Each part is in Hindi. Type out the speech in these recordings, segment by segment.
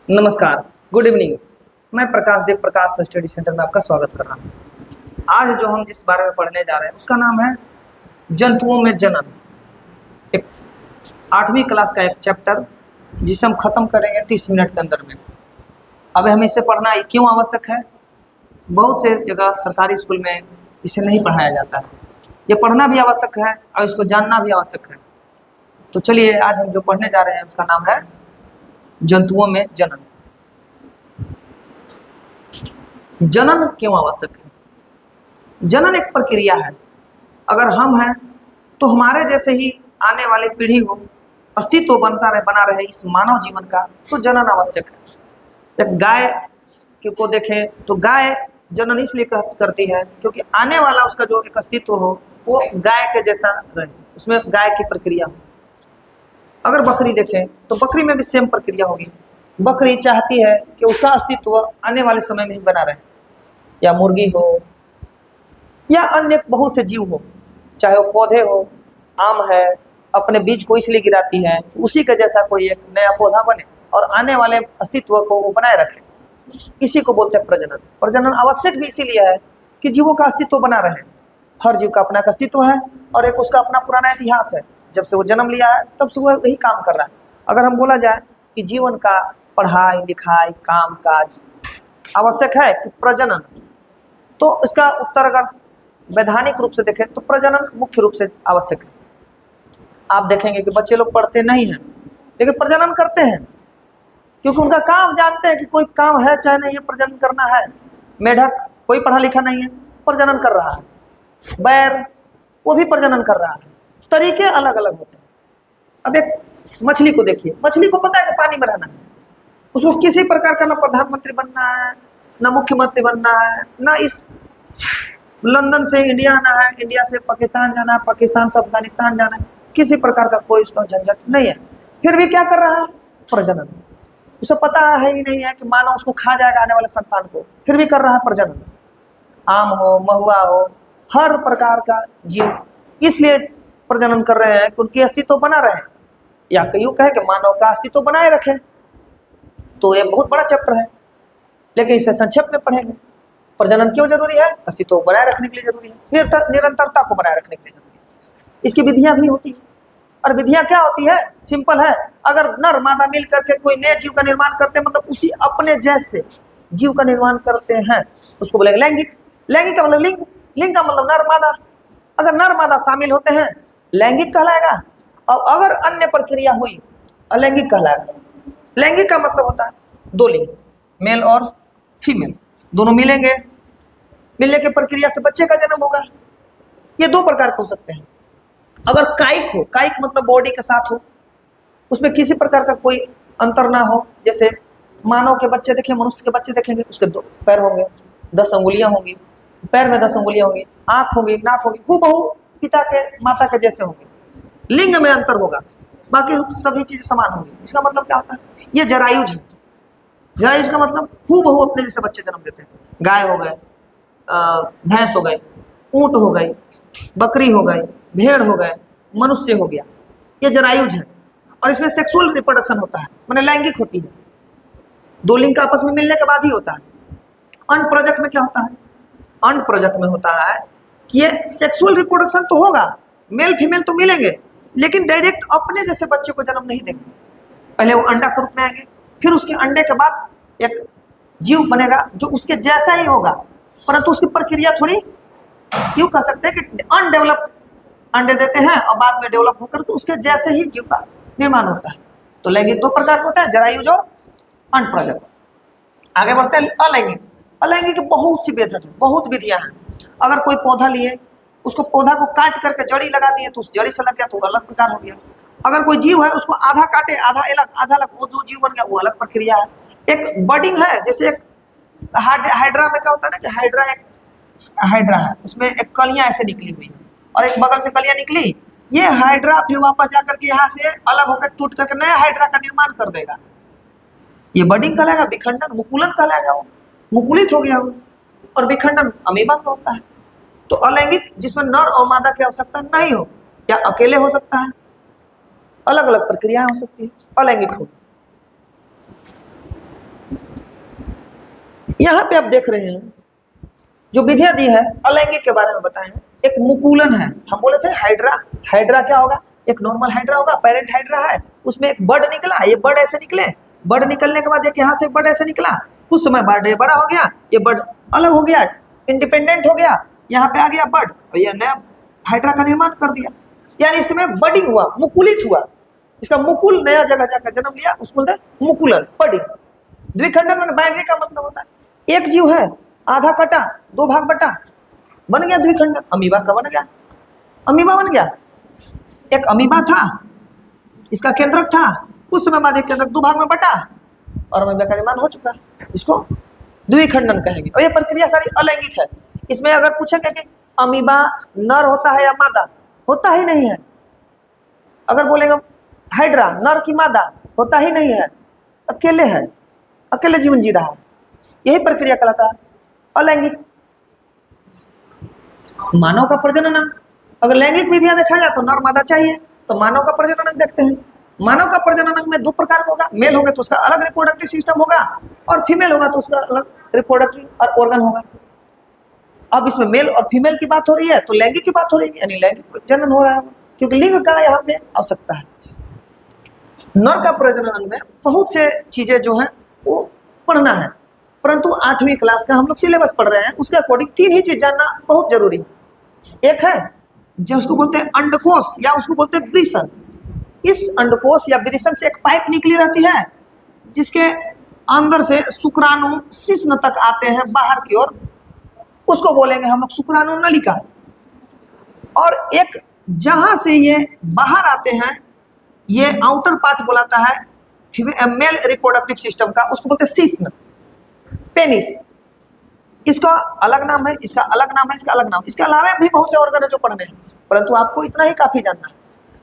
नमस्कार, गुड इवनिंग। मैं प्रकाश देव प्रकाश स्टडी सेंटर में आपका स्वागत कर रहा हूँ। आज जो हम जिस बारे में पढ़ने जा रहे हैं उसका नाम है जंतुओं में जनन। एक 8वीं क्लास का एक चैप्टर जिसे हम खत्म करेंगे 30 मिनट के अंदर में। अब हमें इसे पढ़ना क्यों आवश्यक है? बहुत से जगह सरकारी स्कूल में इसे नहीं पढ़ाया जाता है। ये पढ़ना भी आवश्यक है और इसको जानना भी आवश्यक है। तो चलिए आज हम जो पढ़ने जा रहे हैं उसका नाम है जंतुओं में जनन। जनन क्यों आवश्यक है? जनन एक प्रक्रिया है। अगर हम हैं तो हमारे जैसे ही आने वाली पीढ़ी हो, अस्तित्व बना रहे इस मानव जीवन का, तो जनन आवश्यक है। एक गाय को देखें तो गाय जनन इसलिए करती है क्योंकि आने वाला उसका जो एक अस्तित्व हो वो गाय के जैसा रहे, उसमें गाय की प्रक्रिया हो। अगर बकरी देखें तो बकरी में भी सेम प्रक्रिया होगी। बकरी चाहती है कि उसका अस्तित्व आने वाले समय में ही बना रहे, या मुर्गी हो या अन्य बहुत से जीव हो, चाहे वो पौधे हो, आम है, अपने बीज को इसलिए गिराती है कि उसी के जैसा कोई एक नया पौधा बने और आने वाले अस्तित्व को वो बनाए रखे। इसी को बोलते हैं प्रजनन। प्रजनन आवश्यक भी इसीलिए है कि जीवों का अस्तित्व बना रहे। हर जीव का अपना एक अस्तित्व है और एक उसका अपना पुराना इतिहास है। जब से वो जन्म लिया है तब से वो यही काम कर रहा है। अगर हम बोला जाए कि जीवन का पढ़ाई लिखाई काम काज आवश्यक है कि प्रजनन, तो इसका उत्तर अगर वैधानिक रूप से देखें तो प्रजनन मुख्य रूप से आवश्यक है। आप देखेंगे कि बच्चे लोग पढ़ते नहीं हैं लेकिन प्रजनन करते हैं, क्योंकि उनका काम जानते हैं कि कोई काम है चाहे नहीं है, प्रजनन करना है। मेढक कोई पढ़ा लिखा नहीं है, प्रजनन कर रहा है। बैर वो भी प्रजनन कर रहा है। तरीके अलग अलग होते हैं। अब एक मछली को देखिए, मछली को पता है कि पानी में रहना है, उसको किसी प्रकार का ना प्रधानमंत्री बनना है, ना मुख्यमंत्री बनना है, ना इस लंदन से इंडिया आना है, इंडिया से पाकिस्तान जाना है, पाकिस्तान से अफगानिस्तान जाना है, किसी प्रकार का कोई उसका झंझट नहीं है। फिर भी क्या कर रहा है? प्रजनन। उसे पता है ही नहीं है कि मानो उसको खा जाएगा आने वाले संतान को, फिर भी कर रहा है प्रजनन। आम हो, महुआ हो, हर प्रकार का जीव इसलिए प्रजनन कर रहे हैं कि उनकी अस्तित्व बना रहे, या कईयों कहे कि मानव का अस्तित्व बनाए रखे। तो ये बहुत बड़ा चैप्टर है, लेकिन इसे संक्षेप में पढ़ेंगे। प्रजनन क्यों जरूरी है? अस्तित्व बनाए रखने के लिए जरूरी है, निरंतरता को बनाए रखने के लिए जरूरी है। इसकी विधियां भी होती है, और विधियां क्या होती है? सिंपल है। अगर नर मादा मिल करके कोई नए जीव का निर्माण करते हैं, मतलब उसी अपने जैसे जीव का निर्माण करते हैं, उसको बोलेंगे लैंगिक। लैंगिक का मतलब लिंग, लिंग का मतलब नर मादा। अगर नर मादा शामिल होते हैं लैंगिक कहलाएगा, और अगर अन्य प्रक्रिया हुई अलैंगिक कहलाएगा। लैंगिक का मतलब होता है दो लिंग, मेल और फीमेल दोनों मिलेंगे, मिलने की प्रक्रिया से बच्चे का जन्म होगा। ये दो प्रकार के हो सकते हैं। अगर कायिक हो, कायिक मतलब बॉडी के साथ हो, उसमें किसी प्रकार का कोई अंतर ना हो, जैसे मानव के बच्चे देखें, मनुष्य के बच्चे देखेंगे, उसके 2 पैर होंगे, 10 अंगुलियां होंगी, पैर में 10 अंगुलियां होंगी, आंख होगी, नाक होगी, हूबहू पिता के माता के जैसे होंगे। लिंग में अंतर होगा, बाकी सभी चीजें समान होंगी। इसका मतलब क्या होता है? ये जरायुज है। जरायुज का मतलब हूबहू अपने जैसे बच्चे जन्म देते हैं। गाय हो गए, भैंस हो गई, ऊंट हो गई, बकरी हो गई, भेड़ हो गए, मनुष्य हो गया, ये जरायुज है। और इसमें सेक्सुअल रिप्रोडक्शन होता है, माने लैंगिक होती है, दो लिंग का आपस में मिलने के बाद ही होता है। अनप्रजक में क्या होता है? अनप्रजक में होता है कि ये सेक्सुअल रिप्रोडक्शन तो होगा, मेल फीमेल तो मिलेंगे, लेकिन डायरेक्ट अपने जैसे बच्चे को जन्म नहीं देंगे। पहले वो अंडा के रूप में आएंगे, फिर उसके अंडे के बाद एक जीव बनेगा जो उसके जैसा ही होगा, परंतु उसकी प्रक्रिया थोड़ी यूं कह सकते हैं कि अनडेवलप्ड अंडे देते हैं और बाद में डेवलप होकर के उसके जैसे ही जीव का निर्माण होता है। तो लैंगिक 2 प्रकार के होते हैं, जरायुज और अनप्रजक। आगे बढ़ते हैं अलैंगिक। अलैंगिक बहुत सी बहुत विधियां हैं। अगर कोई पौधा लिए, उसको पौधा को काट करके जड़ी लगा दिए तो उस जड़ी से लग गया तो अलग प्रकार हो गया। अगर कोई जीव है उसको आधा काटे आधा अलग, आधा अलग, वो जो जीव बन गया वो अलग प्रक्रिया है। एक बडिंग है, जैसे एक हाइड्रा में क्या होता है ना कि हाइड्रा है, उसमें एक कलियां ऐसे निकली हुई है और एक बगल से कलियां निकली, ये हाइड्रा फिर वापस जाकर के यहाँ से अलग होकर टूट करके नया हाइड्रा का निर्माण कर देगा। ये बडिंग कहलाएगा। विखंडन मुकुलन कहलाएगा, वो मुकुलित हो गया वो। और विखंडन अमीबा में होता है। तो अलैंगिक जिसमें नर और मादा की आवश्यकता नहीं हो, या अकेले हो सकता है, अलग अलग प्रक्रियाएं हो सकती है, अलैंगिक होगी। यहाँ पे आप देख रहे हैं जो विधियां दी है अलैंगिक के बारे में बताए हैं। एक मुकुलन है, हम बोले थे हाइड्रा। हाइड्रा क्या होगा? एक नॉर्मल हाइड्रा होगा, पेरेंट हाइड्रा है, उसमें एक बर्ड निकला, ये बर्ड ऐसे निकले, बर्ड निकलने के बाद एक यहाँ से बर्ड ऐसे निकला, कुछ समय बाद ये बड़ा हो गया, ये बर्ड अलग हो गया, इंडिपेंडेंट हो गया, यहाँ पे आ गया बर्ड और ये नया हाइड्रा का निर्माण कर दिया। यानी इसमें बडिंग हुआ, मुकुलित हुआ, इसका मुकुल नया जगह जाकर जन्म लिया, उसको बोलते हैं मुकुलन, बडिंग। द्विखंडन में बाइनरी का मतलब होता है एक जीव है, आधा कटा, दो भाग बटा, बन गया द्विखंडन। अमीबा का बन गया, अमीबा बन गया। एक अमीबा था, इसका केंद्रक था, कुछ समय बाद एक केंद्रक दो भाग में बटा और अमीबा का निर्माण हो चुका, इसको द्विखंडन कहेंगे। और ये प्रक्रिया सारी अलैंगिक है। इसमें अगर पूछेंगे कि अमीबा नर होता है या मादा, होता ही नहीं है। अगर बोलेंगे हाइड्रा नर की मादा, होता ही नहीं है, अकेले है, अकेले जीवन जी रहा है। यही प्रक्रिया कहलाता है अलैंगिक। मानव का प्रजनन अंग, अगर लैंगिक विधियां देखा जाए तो नर मादा चाहिए, तो मानव का प्रजनन अंग देखते हैं। मानव का प्रजनन अंग में दो प्रकार का होगा, मेल होगा तो उसका अलग रिप्रोडक्टिव सिस्टम होगा और फीमेल होगा तो उसका अलग रिप्रोडक्टिव ऑर्गन होगा। अब इसमें मेल और फीमेल की बात हो रही है तो लैंगिक की बात हो रही है, यानी लैंगिक जनन हो रहा है, क्योंकि लिंग का यहाँ पे आवश्यकता है। नर का प्रजनन अंग में बहुत से चीजें जो है वो पढ़ना है, परंतु 8वीं क्लास का हम लोग सिलेबस पढ़ रहे हैं, उसके अकॉर्डिंग 3 ही चीज जानना बहुत जरूरी है। एक है जो उसको बोलते हैं अंडकोश या उसको बोलते हैं वृषण। इस अंडकोश या वृषण से एक पाइप निकली रहती है जिसके अंदर से शुक्राणु शिश्न तक आते हैं बाहर की ओर, उसको बोलेंगे हम लोग शुक्राणु नलिका। और एक जहां से ये बाहर आते हैं, ये आउटर पार्ट बुलाता है मेल रिप्रोडक्टिव सिस्टम का, उसको बोलते हैं शिश्न, पेनिस। इसका अलग नाम है, इसका अलग नाम है, इसका अलग नाम। इसके अलावा भी बहुत से ऑर्गन है जो पढ़ने हैं, परंतु आपको इतना ही काफी जानना है।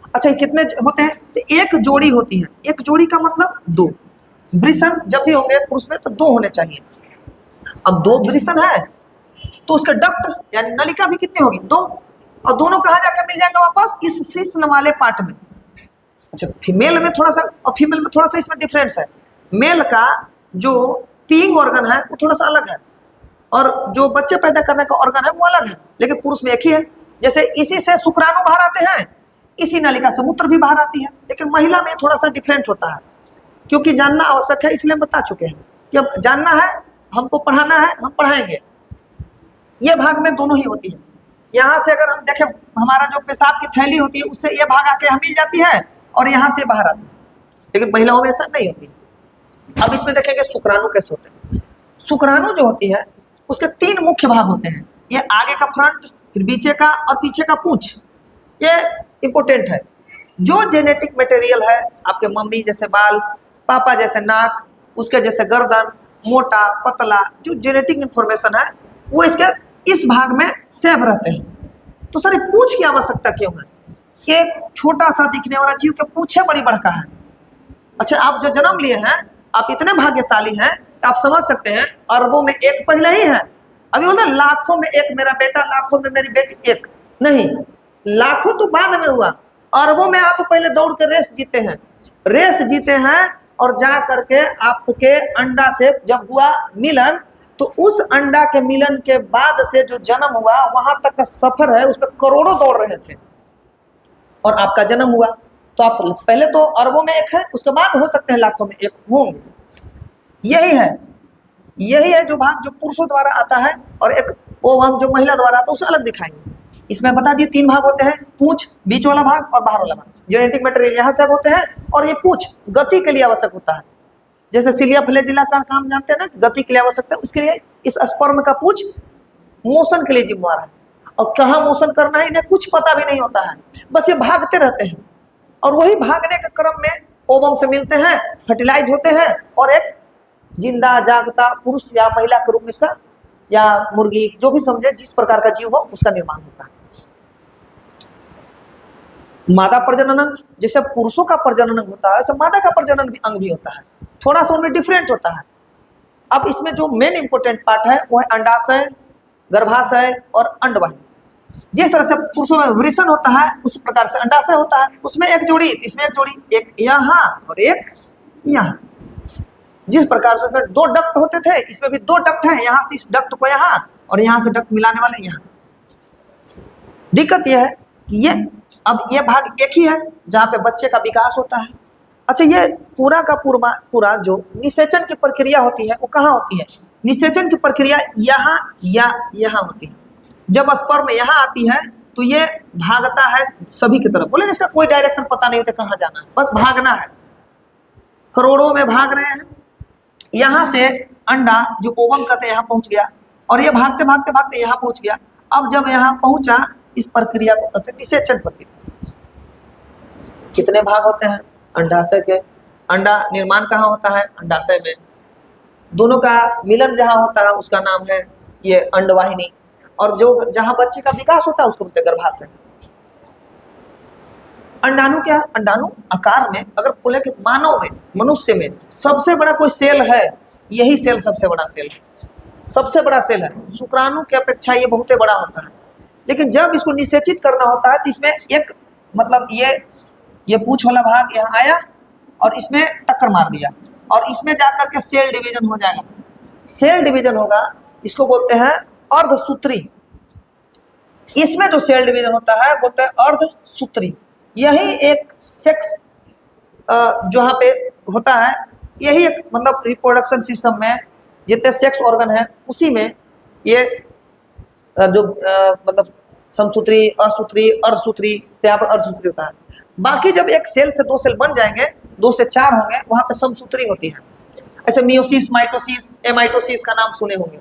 अच्छा, ये कितने होते हैं? तो एक जोड़ी होती है। एक जोड़ी का मतलब 2 वृषण जब भी होंगे पुरुष में तो 2 होने चाहिए। अब 2 वृषण है तो उसका डक्ट यानी नलिका भी कितनी होगी? 2, और दोनों कहाँ जाकर मिल जाएंगे? वापस इस शिश्न वाले पार्ट में। अच्छा, फीमेल में थोड़ा सा और फीमेल में थोड़ा सा इसमें डिफरेंस है। मेल का जो पीइंग ऑर्गन है वो थोड़ा सा अलग है और जो बच्चे पैदा करने का ऑर्गन है वो अलग है, लेकिन पुरुष में एक ही है। जैसे इसी से शुक्राणु बाहर आते हैं, इसी नलिका से मूत्र भी बाहर आती है, लेकिन महिला में थोड़ा सा डिफरेंट होता है। क्योंकि जानना आवश्यक है इसलिए हम बता चुके हैं कि अब जानना है, हमको पढ़ाना है, हम पढ़ाएंगे। ये भाग में दोनों ही होती है। यहाँ से अगर हम देखें, हमारा जो पेशाब की थैली होती है उससे ये भाग आके हम मिल जाती है और यहाँ से बाहर आती है, लेकिन महिलाओं में ऐसा नहीं होती। अब इसमें देखेंगे शुक्राणु कैसे होते हैं। शुक्राणु जो होती है उसके 3 मुख्य भाग होते हैं। ये आगे का फ्रंट, फिर पीछे का और पीछे का पूंछ। ये इंपॉर्टेंट है। जो जेनेटिक मटेरियल है, आपके मम्मी जैसे बाल, पापा जैसे नाक, उसके जैसे गर्दन, मोटा पतला, जो जेनेटिक इंफॉर्मेशन है वो इसके इस भाग में सेव रहते हैं। तो सर पूंछ की आवश्यकता क्यों है? एक छोटा सा दिखने वाला जीव के पूंछे बड़ी बड़का है। अच्छा, आप जो जन्म लिए हैं, आप इतने भाग्यशाली हैं, आप समझ सकते हैं अरबों में एक पहले ही है। अभी बोलते लाखों में एक मेरा बेटा, लाखों में मेरी बेटी, एक नहीं, लाखों तो बाद में हुआ, अरबों में आप पहले दौड़ के रेस जीते हैं। रेस जीते हैं और जा करके आपके अंडा से जब हुआ मिलन, तो उस अंडा के मिलन के बाद से जो जन्म हुआ वहां तक का सफर है, उस पर करोड़ों दौड़ रहे थे और आपका जन्म हुआ। तो आप पहले तो अरबों में एक है, उसके बाद हो सकते हैं लाखों में एक होंगे। यही है जो भाग जो पुरुषों द्वारा आता है और एक वो हम जो महिला द्वारा आता है उसे अलग दिखाएंगे। इसमें बता दिए 3 भाग होते हैं, पूंछ, बीच वाला भाग और बाहर वाला भाग। जेनेटिक मटेरियल यहाँ से होते हैं और ये पूंछ गति के लिए आवश्यक होता है। जैसे सिलिया फ्लैजिला का काम जानते हैं ना, गति के लिए आवश्यकता है, उसके लिए इस स्पर्म का पूंछ मोशन के लिए जिम्मेवार है। और कहाँ मोशन करना है इन्हें कुछ पता भी नहीं होता है, बस ये भागते रहते हैं और वही भागने के क्रम में ओवम से मिलते हैं, फर्टिलाइज होते हैं और एक जिंदा जागता पुरुष या महिला के रूप में इसका, या मुर्गी जो भी समझे जिस प्रकार का जीव हो उसका निर्माण होता है। मादा प्रजनन अंग, जैसे पुरुषों का प्रजनन अंग होता है वैसे मादा का प्रजनन अंग भी होता है, थोड़ा सा उनमें डिफरेंट होता है। अब इसमें जो मेन इंपोर्टेंट पार्ट है वो है अंडाशय, गर्भाशय और अंडवाहिनी। जिस तरह से पुरुषों में वृषण होता है उसी प्रकार से अंडाशय होता है, उसमें एक जोड़ी, इसमें एक जोड़ी, एक यहाँ और एक यहाँ। जिस प्रकार से उसमें 2 डक्ट होते थे, इसमें भी 2 डक्ट हैं, यहाँ से इस डक्ट को यहाँ और यहाँ से डक्ट मिलाने वाले यहाँ। दिक्कत यह है कि ये भाग एक ही है जहाँ पे बच्चे का विकास होता है। अच्छा, ये पूरा का पूरा जो निषेचन की प्रक्रिया होती है वो कहाँ होती है? निषेचन की प्रक्रिया यहाँ या यहाँ होती है। जब स्पर्म यहाँ आती है तो ये भागता है सभी की तरफ। बोले इसका कोई डायरेक्शन पता नहीं होता कहाँ जाना है, बस भागना है। करोड़ों में भाग रहे हैं। यहाँ से अंडा जो ओवम कहते हैं यहाँ पहुंच गया और ये भागते भागते भागते यहाँ पहुंच गया। अब जब यहाँ पहुंचा, इस प्रक्रिया को कहते हैं निषेचन प्रक्रिया। कितने भाग होते हैं अंडाशय के? अंडा निर्माण कहाँ होता है? अंडाशय में। दोनों का मिलन जहाँ होता है उसका नाम है ये अंडवाहिनी, और जो जहाँ बच्चे का विकास होता है उसको बोलते हैं गर्भाशय। अंडाणु क्या? अंडाणु आकार में अगर बोले कि मानव में, मनुष्य में सबसे बड़ा कोई सेल है, यही सेल सबसे बड़ा सेल है, सबसे बड़ा सेल है। शुक्राणु की अपेक्षा ये बहुत बड़ा होता है। लेकिन जब इसको निषेचित करना होता है तो इसमें एक मतलब ये पूंछ वाला भाग यहाँ आया और इसमें टक्कर मार दिया और इसमें जाकर के सेल डिवीजन हो जाएगा। सेल डिवीजन होगा, इसको बोलते हैं अर्धसूत्री। इसमें जो सेल डिवीजन होता है बोलते हैं अर्धसूत्री। यही एक सेक्स जहाँ पे होता है, यही एक मतलब रिप्रोडक्शन सिस्टम में जितने सेक्स ऑर्गन है उसी में ये जो मतलब समसूत्री, असूत्री, अर्धसूत्री, यहाँ पर अर्धसूत्री होता है। बाकी जब एक सेल से 2 सेल बन जाएंगे, 2 से 4 होंगे, वहां पे समसूत्री होती है। ऐसे मियोसिस, माइटोसिस, एमाइटोसिस का नाम सुने होंगे।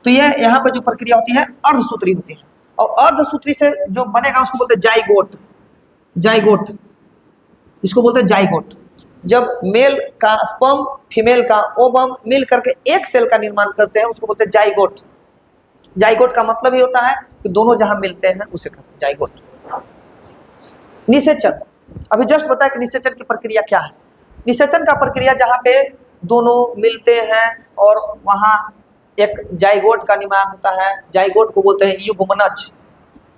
तो ये यहाँ पे जो प्रक्रिया होती है अर्धसूत्री होती है, और अर्धसूत्री से जो बनेगा उसको बोलते हैं जाइगोट। जाइगोट इसको बोलते हैं जाइगोट। जब मेल का स्पर्म फीमेल का ओवम मिल करके एक सेल का निर्माण करते हैं उसको बोलते हैं जाइगोट। जाइगोट का मतलब ही होता है कि दोनों जहां मिलते हैं उसे कहते हैं जाइगोट। निषेचन, अभी जस्ट बताया कि निषेचन की प्रक्रिया क्या है। निषेचन का प्रक्रिया जहां पे दोनों मिलते हैं और वहां एक जाइगोट का निर्माण होता है। जाइगोट को बोलते हैं युग्मनज।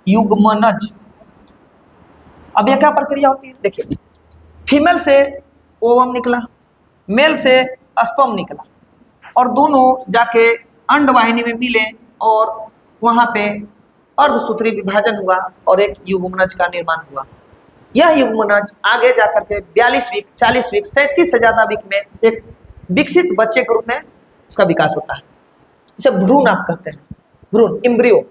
युग्मनज। अब यह क्या प्रक्रिया होती है? देखिए, फीमेल से ओवम निकला, मेल से स्पर्म निकला और दोनों जाके अंडवाहिनी में मिले और वहां पे अर्धसूत्री विभाजन हुआ और एक युग्मनज का निर्माण हुआ। यह युग्मनज आगे जाकर के 42 वीक, 40 वीक, 37 से ज्यादा वीक में एक विकसित बच्चे के रूप में इसका विकास होता है। इसे भ्रूण आप कहते हैं, भ्रूण, एम्ब्रियो।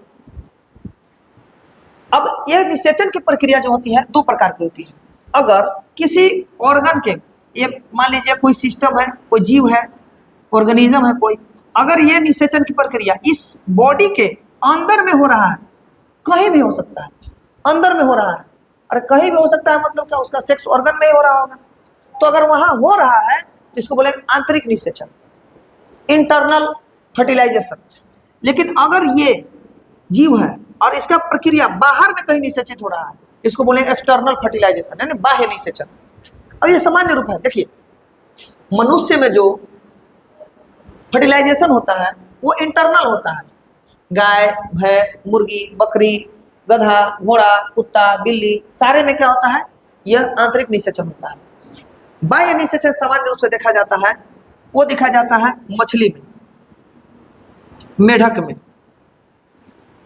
अब यह निषेचन की प्रक्रिया जो होती है 2 प्रकार की होती है। अगर किसी ऑर्गन के, ये मान लीजिए कोई सिस्टम है, कोई जीव है, ऑर्गेनिज्म है कोई, अगर ये निषेचन की प्रक्रिया इस बॉडी के अंदर में हो रहा है, कहीं भी हो सकता है, अंदर में हो रहा है, अरे कहीं भी हो सकता है मतलब क्या, उसका सेक्स ऑर्गन में ही हो रहा होगा। तो अगर वहां हो रहा है तो इसको बोलेंगे आंतरिक निषेचन, इंटरनल फर्टिलाइजेशन। लेकिन अगर ये जीव है और इसका प्रक्रिया बाहर में कहीं निषेचित हो रहा है, इसको बोलेंगे एक्सटर्नल फर्टिलाइजेशन, यानी बाह्य निषेचन। अब ये सामान्य रूप है। देखिए, मनुष्य में जो फर्टिलाइजेशन होता है वो इंटरनल होता है। गाय, भैंस, मुर्गी, बकरी, गधा, घोड़ा, कुत्ता, बिल्ली, सारे में क्या होता है? यह आंतरिक निषेचन होता है। बाह्य निषेचन सामान्य रूप से देखा जाता है, वो देखा जाता है मछली में, मेढक में।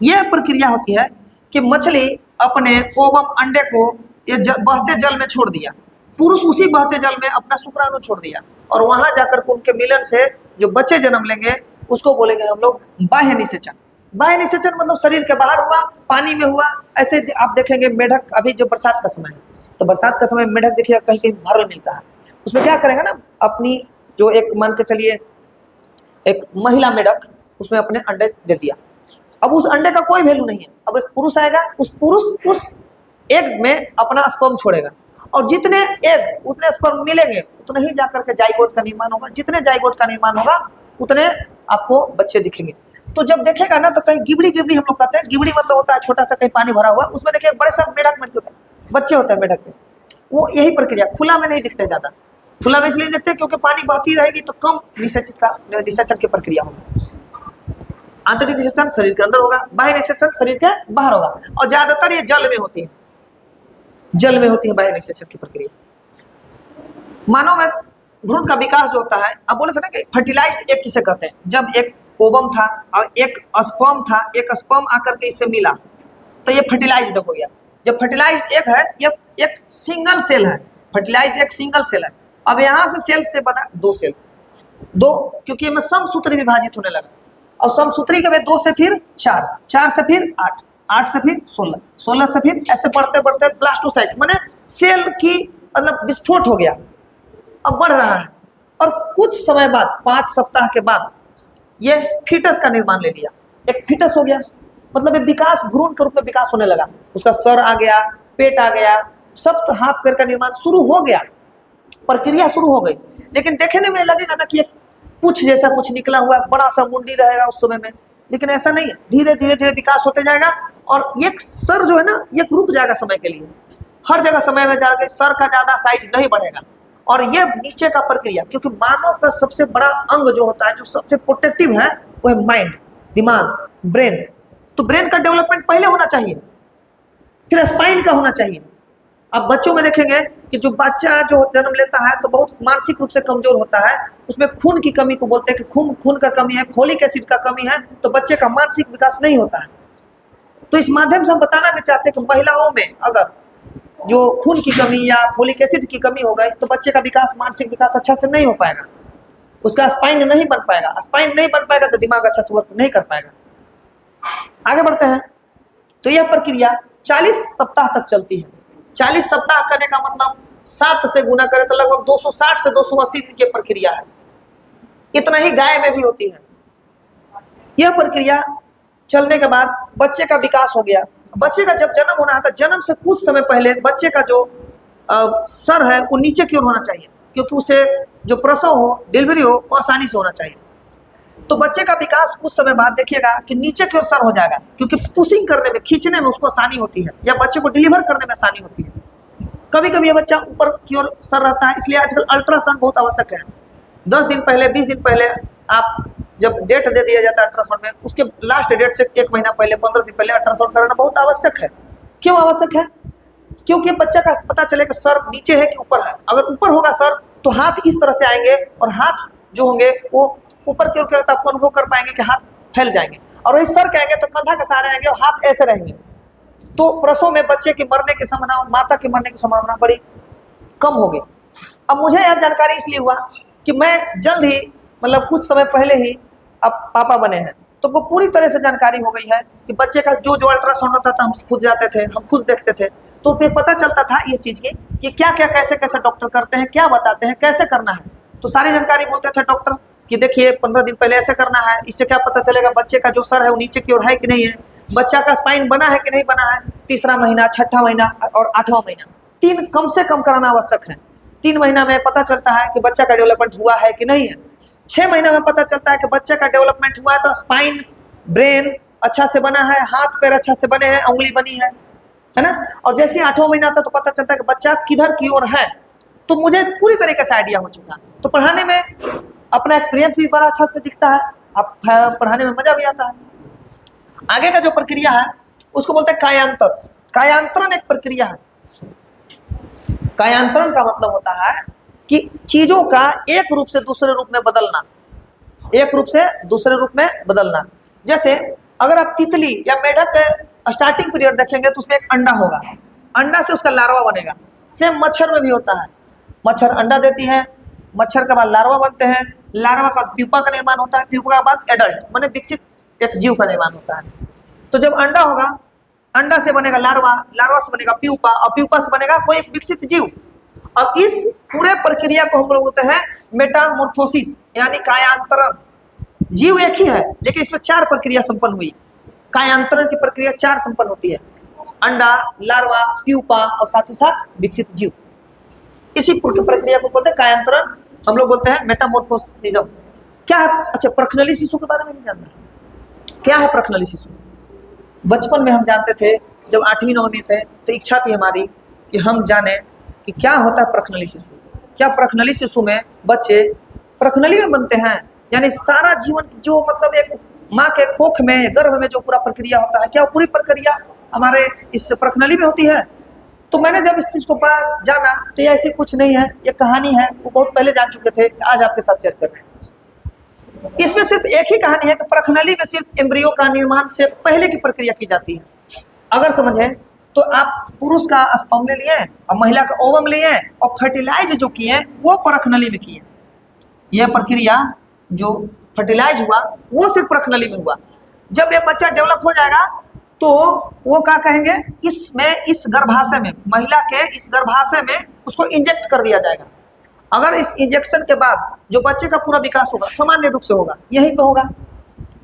यह प्रक्रिया होती है कि मछली अपने ओवम अंडे को ये बहते जल में छोड़ दिया, पुरुष उसी बहते जल में अपना शुक्राणु छोड़ दिया और वहां जाकर उनके मिलन से जो बच्चे जन्म लेंगे उसको बोलेंगे हम लोग बाह्य निषेचन। बाह्य निषेचन मतलब शरीर के बाहर हुआ, पानी में हुआ। ऐसे आप देखेंगे मेढक, अभी जो बरसात का समय है तो बरसात का समय मेढक देखिए कहीं कहीं भरल मिलता है, उसमें क्या करेगा ना, अपनी जो एक मान के चलिए एक महिला मेढक उसमें अपने अंडे दे दिया। अब उस अंडे का कोई वैल्यू नहीं है। अब एक पुरुष आएगा, उस पुरुष उस एग में अपना स्पर्म छोड़ेगा और जितने एग उतने स्पर्म मिलेंगे उतने ही जाकर के जाइगोट का निर्माण होगा। जितने जाइगोट का निर्माण होगा उतने आपको बच्चे दिखेंगे। तो जब देखेगा ना तो कहीं गिबड़ी, गिबड़ी हम लोग कहते हैं, गिबड़ी मतलब होता है छोटा सा कहीं पानी भरा हुआ, उसमें देखिए बड़े सा मेढक होता है, बच्चे होते हैं मेढक के। वो यही प्रक्रिया, खुला में नहीं दिखते ज्यादा। खुला में इसलिए दिखते क्योंकि पानी बहती रहेगी तो कम निषेचन की प्रक्रिया होगी। आंतरिक निषेचन शरीर के अंदर होगा, बाह्य निषेचन शरीर के बाहर होगा, और ज्यादातर ये जल में होती है। जल में होती है बाह्य निषेचन की प्रक्रिया। मानव में भ्रूण का विकास जो होता है, अब बोले थे ना कि फर्टिलाइज्ड एग किसे कहते हैं, जब एक ओवम था और एक स्पर्म था, एक स्पर्म आकर के इससे मिला तो ये फर्टिलाइज्ड हो गया। जब फर्टिलाइज्ड एग है ये एक सिंगल सेल है, फर्टिलाइज्ड एक सिंगल सेल है। अब यहाँ से सेल से बना दो सेल, दो, क्योंकि इसमें समसूत्री विभाजित होने लगा और समसूत्री के बाद 2 से फिर 4, 4 से फिर 8, 8 से फिर 16, 16 से फिर ऐसे बढ़ते बढ़ते ब्लास्टोसाइट माने सेल की मतलब विस्फोट हो गया, अब बढ़ रहा है। और कुछ समय बाद 5 सप्ताह के बाद ये फीटस का निर्माण ले लिया, एक फीटस हो गया, मतलब एक विकास भ्रूण के रूप में विकास होने लगा। उसका सर आ गया, पेट आ गया, सब हाथ पैर का निर्माण शुरू हो गया, प्रक्रिया शुरू हो गई। लेकिन देखने में लगेगा ना कि एक पूछ जैसा कुछ निकला हुआ है, बड़ा सा मुंडी रहेगा उस समय में, लेकिन ऐसा नहीं है। धीरे धीरे धीरे विकास होते जाएगा और एक सर जो है ना ये रुक जाएगा समय के लिए, हर जगह समय में जाकर सर का ज्यादा साइज नहीं बढ़ेगा। और ये नीचे का प्रक्रिया, क्योंकि मानव का सबसे बड़ा अंग जो होता है, जो सबसे प्रोटेक्टिव है, वो है माइंड, दिमाग, ब्रेन। तो ब्रेन का डेवलपमेंट पहले होना चाहिए, फिर स्पाइन का होना चाहिए। अब बच्चों में देखेंगे कि जो बच्चा जो जन्म लेता है तो बहुत मानसिक रूप से कमजोर होता है, उसमें खून की कमी को बोलते हैं कि खून का कमी है, फोलिक एसिड का कमी है, तो बच्चे का मानसिक विकास नहीं होता है। तो इस माध्यम से हम बताना भी चाहते हैं कि महिलाओं में अगर जो खून की कमी या फोलिक एसिड की कमी हो गई तो बच्चे का विकास, मानसिक विकास अच्छा से नहीं हो पाएगा, उसका स्पाइन नहीं बन पाएगा, स्पाइन नहीं बन पाएगा तो दिमाग अच्छा से वर्क नहीं कर पाएगा। आगे बढ़ते हैं। तो यह प्रक्रिया 40 सप्ताह तक चलती है। 40 सप्ताह करने का मतलब 7 से गुना करें तो लगभग 260 से 280 दिन की प्रक्रिया है। इतना ही गाय में भी होती है। यह प्रक्रिया चलने के बाद बच्चे का विकास हो गया। बच्चे का जब जन्म होना है तो जन्म से कुछ समय पहले बच्चे का जो सर है वो नीचे की ओर होना चाहिए, क्योंकि उसे जो प्रसव हो, डिलीवरी हो, वो आसानी से होना चाहिए। तो बच्चे का विकास कुछ समय बाद देखिएगा कि नीचे की ओर सर हो जाएगा, क्योंकि पुशिंग करने में, खींचने में उसको आसानी होती है, या बच्चे को डिलीवर करने में आसानी होती है। कभी कभी ये बच्चा ऊपर की ओर सर रहता है, इसलिए आजकल अल्ट्रासाउंड बहुत आवश्यक है। 10 दिन पहले, 20 दिन पहले आप जब डेट दे दिया जाता है अल्ट्रासाउंड में, उसके लास्ट डेट से 1 महीना पहले, 15 दिन पहले अल्ट्रासाउंड कराना बहुत आवश्यक है। क्यों आवश्यक है? क्योंकि बच्चा का पता चले कि सर नीचे है कि ऊपर है। अगर ऊपर होगा सर तो हाथ इस तरह से आएंगे और हाथ जो होंगे वो ऊपर की ओर क्या होता है, आपको अनुभव कर पाएंगे कि हाथ फैल जाएंगे, और वही सर कहेंगे तो कंधा के सहारे आएंगे और हाथ ऐसे रहेंगे। तो प्रसव में बच्चे की मरने की संभावना, माता की मरने की संभावना बड़ी कम होगी। अब मुझे यह जानकारी इसलिए हुआ कि मैं जल्द ही, मतलब कुछ समय पहले ही अब पापा बने हैं, तो वो पूरी तरह से जानकारी हो गई है कि बच्चे का जो जो अल्ट्रासाउंड होता था हम खुद जाते थे, हम खुद देखते थे, तो फिर पता चलता था इस चीज़ की कि क्या क्या कैसे कैसे डॉक्टर करते हैं, क्या बताते हैं, कैसे करना है। तो सारी जानकारी बोलते थे डॉक्टर कि देखिए 15 दिन पहले ऐसे करना है, इससे क्या पता चलेगा बच्चे का जो सर है वो नीचे की ओर है कि नहीं है, बच्चा का स्पाइन बना है कि नहीं बना है। 3रा महीना, 6ठा महीना और 8वां महीना, 3 कम से कम कराना आवश्यक है। 3 महीना में पता चलता है कि बच्चा का डेवलपमेंट हुआ है कि नहीं है। 6 महीना में पता चलता है कि बच्चे का डेवलपमेंट हुआ है, तो स्पाइन, ब्रेन अच्छा से बना है, हाथ पैर अच्छा से बने हैं, उंगली बनी है ना। और जैसे 8वां महीना आता तो पता चलता है कि बच्चा किधर की ओर है। तो मुझे पूरी तरीके से आइडिया हो चुका। तो पढ़ाने में अपना एक्सपीरियंस भी बड़ा अच्छा से दिखता है, अब पढ़ाने में मजा भी आता है। आगे का जो प्रक्रिया है उसको बोलते हैं कायांतर। कायांतरण एक प्रक्रिया है। कायांतरण का मतलब होता है कि चीजों का एक रूप से दूसरे रूप में बदलना, एक रूप से दूसरे रूप में बदलना। जैसे अगर आप तितली या मेढक के स्टार्टिंग पीरियड देखेंगे तो उसमें एक अंडा होगा, अंडा से उसका लार्वा बनेगा। सेम मच्छर में भी होता है, मच्छर अंडा देती है, मच्छर के बाद लार्वा बनते हैं, लार्वा का प्यूपा का निर्माण होता है, प्यूपा के बाद एडल्ट माने विकसित एक जीव का निर्माण होता है। तो जब अंडा होगा, अंडा से बनेगा लार्वा, लार्वा से बनेगा प्यूपा और प्यूपा से बनेगा कोई एक विकसित जीव। अब इस पूरे प्रक्रिया को हम लोग बोलते हैं मेटामॉर्फोसिस, यानी कायांतरण। जीव एक ही है लेकिन इसमें 4 प्रक्रिया संपन्न हुई। कायांतरण की प्रक्रिया 4 संपन्न होती है, अंडा, लार्वा, प्यूपा और साथ ही साथ विकसित जीव। इसी पूरी प्रक्रिया को बोलते हैं कायांतरण, हम लोग बोलते हैं मेटामॉर्फोसिज्म। क्या है? अच्छा, प्रखनली शिशु के बारे में नहीं जानना है। क्या है प्रखनली शिशु? बचपन में हम जानते थे, जब 8वीं 9वीं थे तो इच्छा थी हमारी कि हम जाने कि क्या होता है प्रखनली शिशु। क्या प्रखनली शिशु में बच्चे प्रखनली में बनते हैं, यानी सारा जीवन जो मतलब एक माँ के कोख में, गर्भ में जो पूरा प्रक्रिया होता है, क्या पूरी प्रक्रिया हमारे इस प्रखनली में होती है? तो मैंने जब इस चीज को पढ़ा जाना तो ये ऐसी कुछ नहीं है, ये कहानी है, वो बहुत पहले जान चुके थे, आज आपके साथ शेयर कर रहे हैं। इसमें सिर्फ एक ही कहानी है कि प्रखनली में सिर्फ एम्ब्रियो का निर्माण से पहले की प्रक्रिया की जाती है। अगर समझे तो आप पुरुष का स्पर्म ले लिए और महिला का ओवम लिए और फर्टिलाइज जो किए वो प्रखनली में किए। यह प्रक्रिया जो फर्टिलाइज हुआ वो सिर्फ प्रखनली में हुआ। जब ये बच्चा डेवलप हो जाएगा तो वो क्या कहेंगे, इस गर्भाशय में, महिला के इस गर्भाशय में उसको इंजेक्ट कर दिया जाएगा। अगर इस इंजेक्शन के बाद जो बच्चे का पूरा विकास होगा सामान्य रूप से होगा, यहीं पे होगा,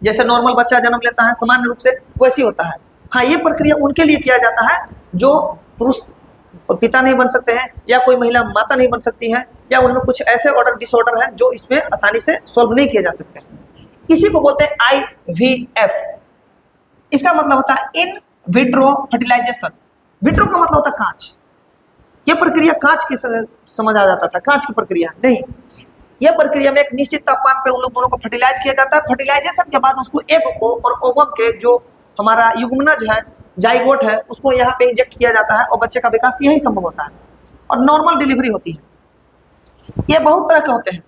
जैसे नॉर्मल बच्चा जन्म लेता है सामान्य रूप से वैसी होता है। हाँ, ये प्रक्रिया उनके लिए किया जाता है जो पुरुष पिता नहीं बन सकते हैं या कोई महिला माता नहीं बन सकती है या उनमें कुछ ऐसे ऑर्डर डिसऑर्डर है जो इसमें आसानी से सॉल्व नहीं किए जा सकते। इसी को बोलते हैं IVF। इसका मतलब होता है इन विट्रो फर्टिलाइजेशन। विट्रो का मतलब होता है कांच। यह प्रक्रिया कांच की समझ आ जाता था, कांच की प्रक्रिया नहीं। यह प्रक्रिया में एक निश्चित तापमान पे उन लोग दोनों को फर्टिलाइज किया जाता है। फर्टिलाइजेशन के बाद उसको एग को और ओवम के जो हमारा युग्मनज है, जाइगोट है, उसको यहाँ पे इंजेक्ट किया जाता है और बच्चे का विकास यही संभव होता है और नॉर्मल डिलीवरी होती है। ये बहुत तरह के होते हैं।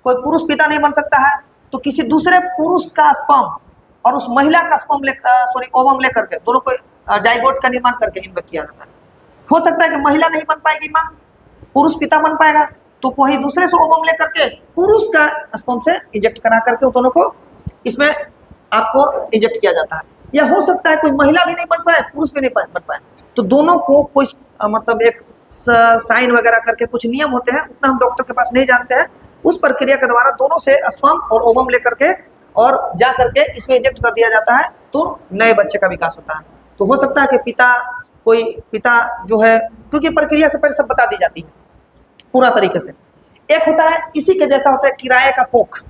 कोई पुरुष पिता नहीं बन सकता है तो किसी दूसरे पुरुष का स्पर्म और उस महिला का स्पर्म ओवम लेकर के दोनों को जाइगोट का निर्माण करके इनमें किया जाता है। हो सकता है कि महिला नहीं बन पाएगी माँ, पुरुष पिता बन पाएगा, तो कोई दूसरे से ओवम लेकर के पुरुष का स्पर्म से इंजेक्ट करा करके दोनों को इसमें आपको इंजेक्ट किया जाता है। या हो सकता है कोई महिला भी नहीं बन पाए, पुरुष भी नहीं बन पाए, तो दोनों को कोई मतलब एक साइन वगैरह करके कुछ नियम होते हैं, उतना हम डॉक्टर के पास नहीं जानते हैं। उस प्रक्रिया के द्वारा दोनों से स्पर्म और ओवम लेकर के और जा करके इसमें इंजेक्ट कर दिया जाता है तो नए बच्चे का विकास होता है। तो हो सकता है कि कोई पिता जो है, क्योंकि प्रक्रिया से पहले सब बता दी जाती है पूरा तरीके से। एक होता है इसी के जैसा होता है किराए का कोख।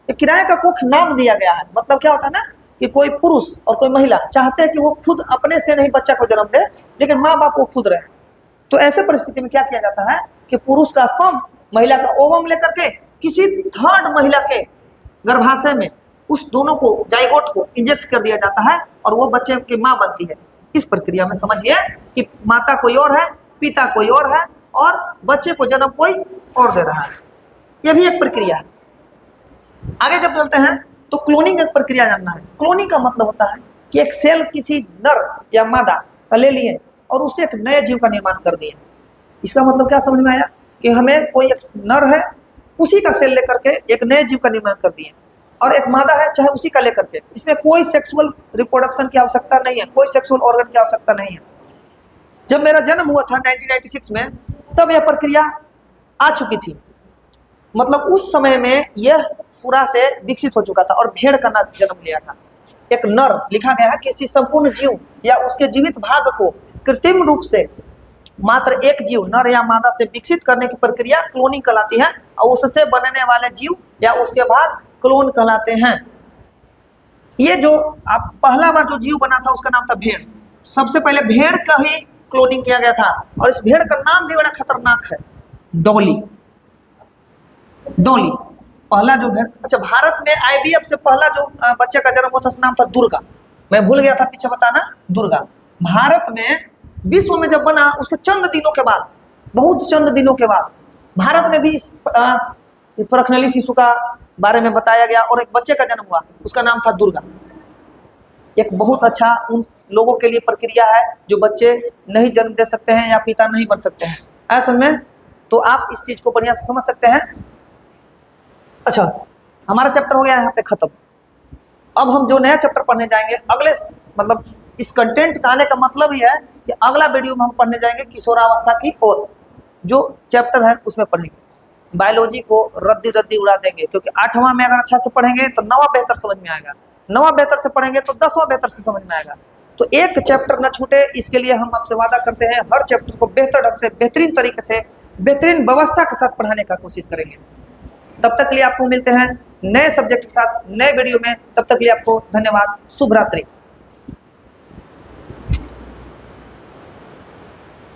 किराए का कोख नाम दिया गया है, मतलब क्या होता है ना कि कोई पुरुष और कोई महिला चाहते हैं कि वो खुद अपने से नहीं बच्चा को जन्म दे, लेकिन माँ बाप वो खुद रहे। तो ऐसे परिस्थिति में क्या किया जाता है कि पुरुष का स्पर्म महिला का ओवम लेकर के किसी थर्ड महिला के गर्भाशय में उस दोनों को जाइगोट को इंजेक्ट कर दिया जाता है और वो बच्चे की माँ बनती है। इस प्रक्रिया में समझिए कि माता कोई और है, पिता कोई और है और बच्चे को जन्म कोई और दे रहा है। यह भी एक प्रक्रिया है। आगे जब चलते हैं तो क्लोनिंग एक प्रक्रिया जानना है। क्लोनिंग का मतलब होता है कि एक सेल किसी नर या मादा का ले लिए और उससे एक नए जीव का निर्माण कर दिए। इसका मतलब क्या समझ में आया कि हमें कोई एक नर है उसी का सेल लेकर के एक नए जीव का निर्माण कर दिए और एक मादा है चाहे उसी का लेकर के, इसमें कोई सेक्सुअल रिप्रोडक्शन की आवश्यकता नहीं है, कोई सेक्सुअल ऑर्गन की आवश्यकता नहीं है। जब मेरा जन्म हुआ था 1996 में, तब यह प्रक्रिया आ चुकी थी। मतलब उस समय में यह पूरा से विकसित हो चुका था और भेड़ का जन्म लिया था। एक नर लिखा गया है कि किसी संपूर्ण जीव या उसके जीवित भाग को कृत्रिम रूप से मात्र एक जीव नर या मादा से विकसित करने की प्रक्रिया क्लोनिंग कहलाती है और उससे बनने वाले जीव या उसके भाग क्लोन कहलाते हैं। ये जो आप पहला बार जो जीव बना था उसका नाम था भेड़। सबसे पहले भेड़ का ही क्लोनिंग किया गया था और इस भेड़ का नाम भी बड़ा खतरनाक है, डॉली। डॉली पहला जो भेड़। अच्छा, भारत में IVF से पहला जो बच्चे का जन्म हुआ था उसका नाम था दुर्गा। मैं भूल गया था पीछे बताना, दुर्गा। भारत में विश्व में जब बना उसके चंद दिनों के बाद, बहुत चंद दिनों के बाद भारत में भी इस प्रखनली शिशु का बारे में बताया गया और एक बच्चे का जन्म हुआ, उसका नाम था दुर्गा। एक बहुत अच्छा उन लोगों के लिए प्रक्रिया है जो बच्चे नहीं जन्म दे सकते हैं या पिता नहीं बन सकते हैं। ऐसे में तो आप इस चीज को बढ़िया से समझ सकते हैं। अच्छा, हमारा चैप्टर हो गया यहाँ पे खत्म। अब हम जो नया चैप्टर पढ़ने जाएंगे अगले, मतलब इस कंटेंट का आने का मतलब ही है कि अगला वीडियो में हम पढ़ने जाएंगे किशोरावस्था की ओर। जो चैप्टर है उसमें पढ़ेंगे बायोलॉजी को रद्दी उड़ा देंगे, क्योंकि 8वां में अगर अच्छा से पढ़ेंगे तो 9वां बेहतर समझ में आएगा, 9वां बेहतर से पढ़ेंगे तो 10वां बेहतर से समझ में आएगा। तो एक चैप्टर न छूटे, इसके लिए हम आपसे वादा करते हैं हर चैप्टर को बेहतर ढंग से, बेहतरीन तरीके से, बेहतरीन व्यवस्था के साथ पढ़ाने का कोशिश करेंगे। तब तक के लिए आपको मिलते हैं नए सब्जेक्ट के साथ नए वीडियो में। तब तक के लिए आपको धन्यवाद। शुभ रात्रि।